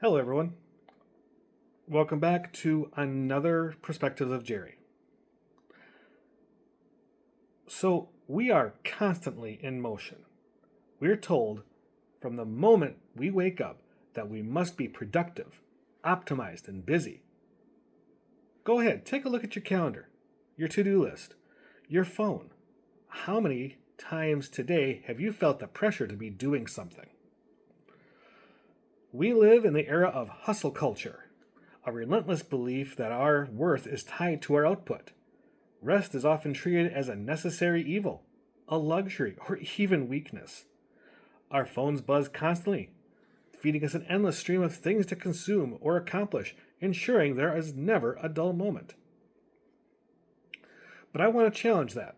Hello, everyone. Welcome back to another Perspectives of Jerry. So, we are constantly in motion. We're told from the moment we wake up that we must be productive, optimized, and busy. Go ahead, take a look at your calendar, your to-do list, your phone. How many times today have you felt the pressure to be doing something? We live in the era of hustle culture, a relentless belief that our worth is tied to our output. Rest is often treated as a necessary evil, a luxury, or even weakness. Our phones buzz constantly, feeding us an endless stream of things to consume or accomplish, ensuring there is never a dull moment. But I want to challenge that.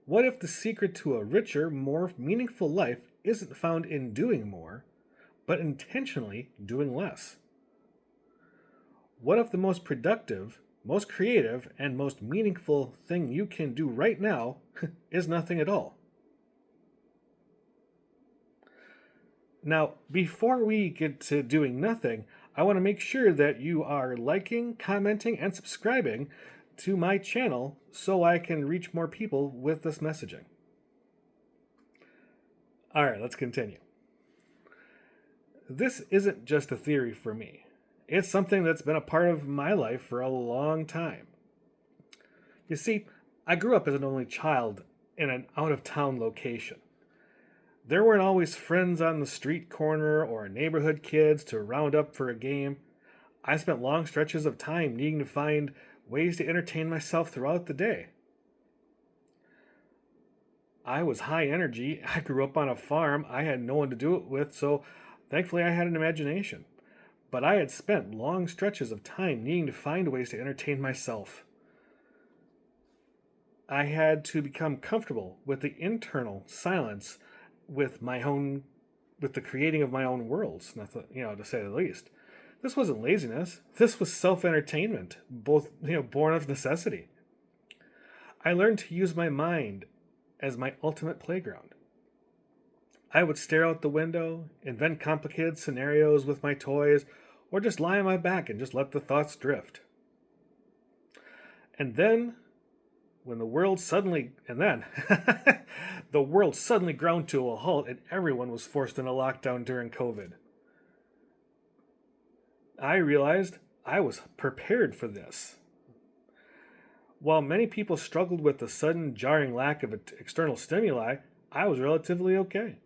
What if the secret to a richer, more meaningful life isn't found in doing more, but intentionally doing less? What if the most productive, most creative, and most meaningful thing you can do right now is nothing at all? Now, before we get to doing nothing, I want to make sure that you are liking, commenting, and subscribing to my channel so I can reach more people with this messaging. All right, let's continue. This isn't just a theory for me. It's something that's been a part of my life for a long time. You see, I grew up as an only child in an out-of-town location. There weren't always friends on the street corner or neighborhood kids to round up for a game. I spent long stretches of time needing to find ways to entertain myself throughout the day. I was high energy. I grew up on a farm. I had no one to do it with, so thankfully I had an imagination. But I had spent long stretches of time needing to find ways to entertain myself. I had to become comfortable with the internal silence with the creating of my own worlds, to say the least. This wasn't laziness. This was self-entertainment, both, born of necessity. I learned to use my mind as my ultimate playground. I would stare out the window, invent complicated scenarios with my toys, or just lie on my back and just let the thoughts drift. And then, when the world suddenly ground to a halt and everyone was forced into lockdown during COVID, I realized I was prepared for this. While many people struggled with the sudden jarring lack of external stimuli, I was relatively okay.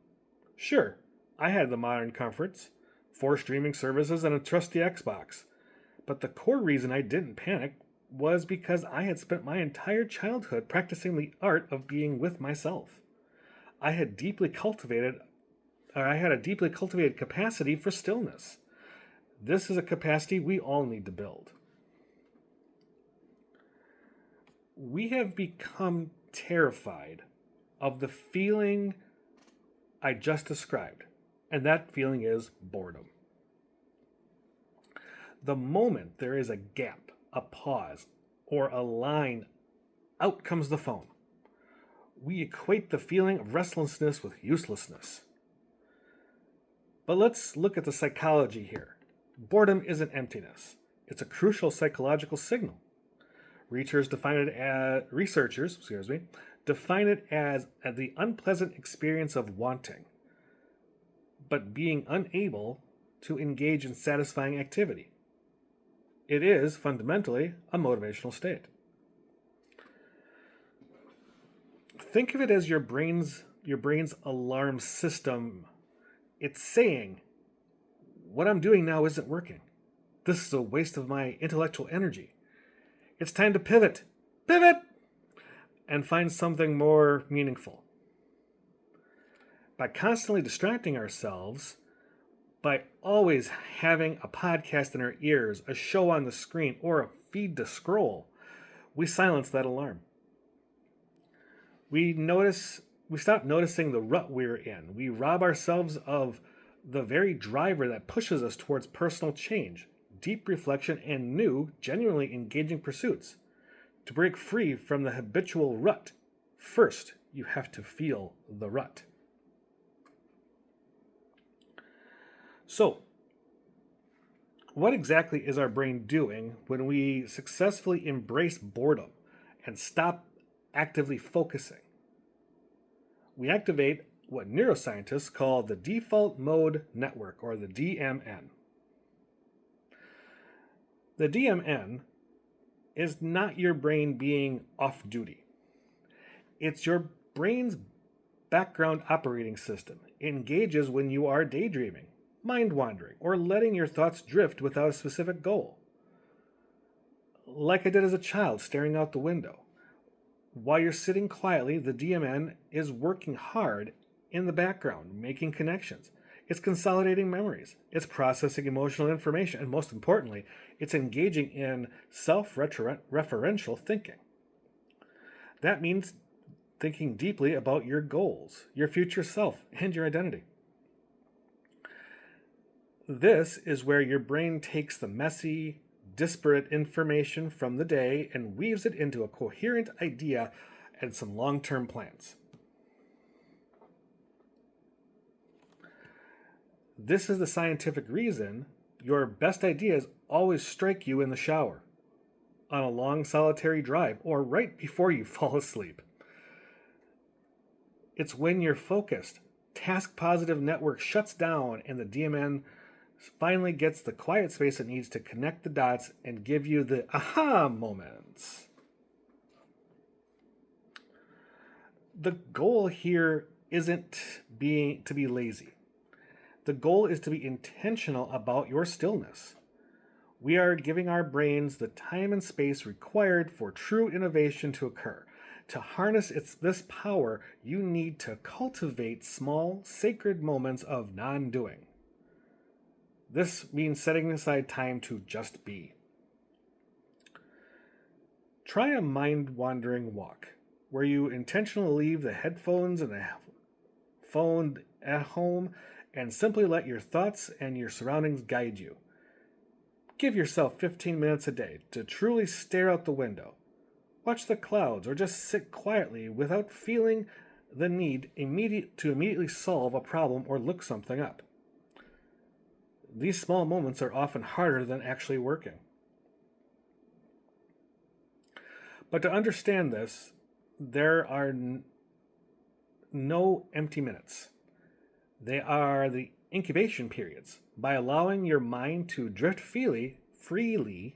Sure, I had the modern comforts, 4 streaming services, and a trusty Xbox. But the core reason I didn't panic was because I had spent my entire childhood practicing the art of being with myself. I had a deeply cultivated capacity for stillness. This is a capacity we all need to build. We have become terrified of the feeling I just described, and that feeling is boredom. The moment there is a gap, a pause, or a line, out comes the phone. We equate the feeling of restlessness with uselessness. But let's look at the psychology here. Boredom isn't emptiness. It's a crucial psychological signal. Researchers define it as the unpleasant experience of wanting, but being unable to engage in satisfying activity. It is fundamentally a motivational state. Think of it as your brain's alarm system. It's saying, what I'm doing now isn't working. This is a waste of my intellectual energy. It's time to pivot, and find something more meaningful. By constantly distracting ourselves, by always having a podcast in our ears, a show on the screen, or a feed to scroll, we silence that alarm. We stop noticing the rut we're in. We rob ourselves of the very driver that pushes us towards personal change, deep reflection, and new, genuinely engaging pursuits. To break free from the habitual rut, first you have to feel the rut. So, What exactly is our brain doing when we successfully embrace boredom and stop actively focusing? We activate what neuroscientists call the default mode network, or the DMN. The DMN is not your brain being off duty. It's your brain's background operating system. It engages when you are daydreaming, mind wandering, or letting your thoughts drift without a specific goal. Like I did as a child, staring out the window. While you're sitting quietly, the DMN is working hard in the background, making connections. It's consolidating memories. It's processing emotional information. And most importantly, it's engaging in self-referential thinking. That means thinking deeply about your goals, your future self, and your identity. This is where your brain takes the messy, disparate information from the day and weaves it into a coherent idea and some long-term plans. This is the scientific reason your best ideas always strike you in the shower, on a long solitary drive, or right before you fall asleep. It's when your focused, task-positive network shuts down and the DMN finally gets the quiet space it needs to connect the dots and give you the aha moments. The goal here isn't to be lazy. The goal is to be intentional about your stillness. We are giving our brains the time and space required for true innovation to occur. To harness this power, you need to cultivate small, sacred moments of non-doing. This means setting aside time to just be. Try a mind-wandering walk, where you intentionally leave the headphones and the phone at home and simply let your thoughts and your surroundings guide you. Give yourself 15 minutes a day to truly stare out the window. Watch the clouds, or just sit quietly without feeling the need to immediately solve a problem or look something up. These small moments are often harder than actually working. But to understand this, there are no empty minutes. They are the incubation periods. By allowing your mind to drift freely, let me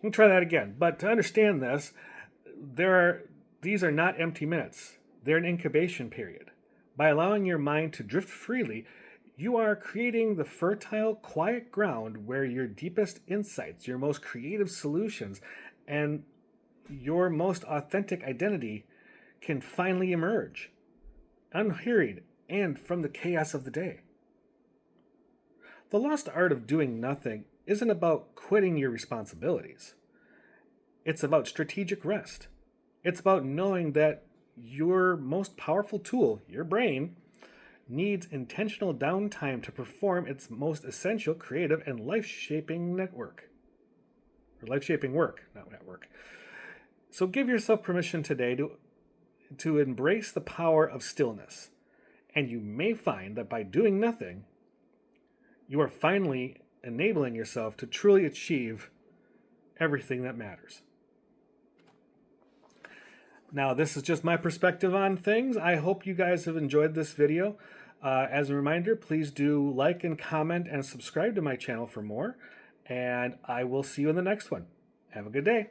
try that again. But to understand this, these are not empty minutes. They're an incubation period. By allowing your mind to drift freely, you are creating the fertile, quiet ground where your deepest insights, your most creative solutions, and your most authentic identity can finally emerge, unhurried and from the chaos of the day. The lost art of doing nothing isn't about quitting your responsibilities. It's about strategic rest. It's about knowing that your most powerful tool, your brain, needs intentional downtime to perform its most essential creative and life-shaping work, not network. So give yourself permission today to embrace the power of stillness. And you may find that by doing nothing, you are finally enabling yourself to truly achieve everything that matters. Now, this is just my perspective on things. I hope you guys have enjoyed this video. As a reminder, please do like and comment and subscribe to my channel for more. And I will see you in the next one. Have a good day.